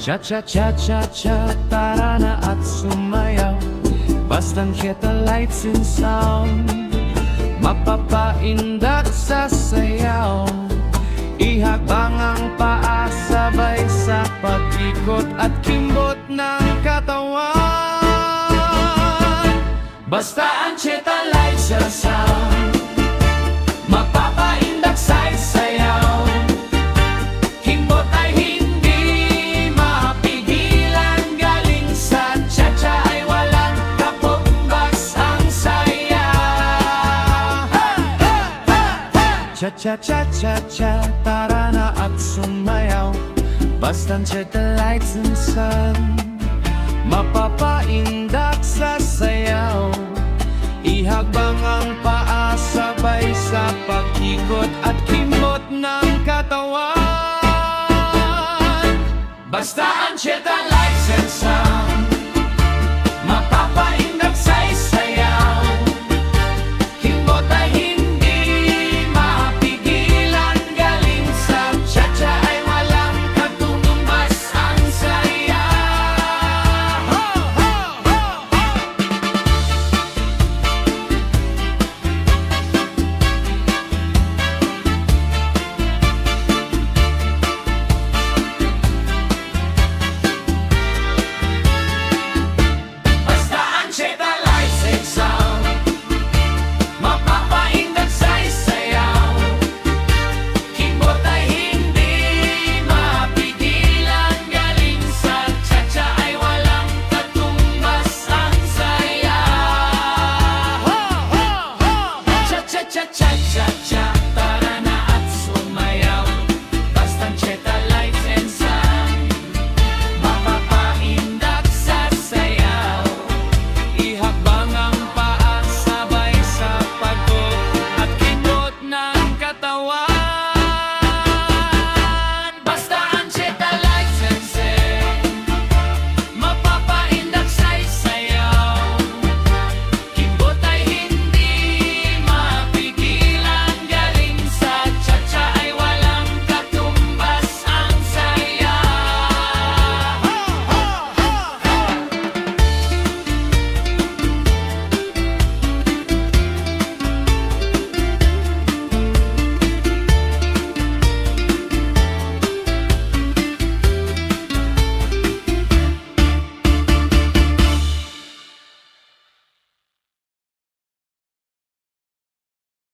Cha-cha-cha-cha-cha, tara na at sumayaw. Basta't kita lights and sound, mapapaindak sa sayaw. Ihakbang ang paa sabay sa pag-ikot at kimbot ng katawan. Basta ang cheta lights and sound, mapapaindak sa sayaw. Kimbot ay hindi mapigilan, galing sa cha-cha ay walang kapumbas ang saya. Cha-cha-cha-cha-cha, tara na at sumayaw. Basta't cheta lights and sun, mapapaindak sa sayaw. Ihakbang ang paa sabay sa pag-ikot at kimbot ng katawan. Basta ang cheta lights and sun,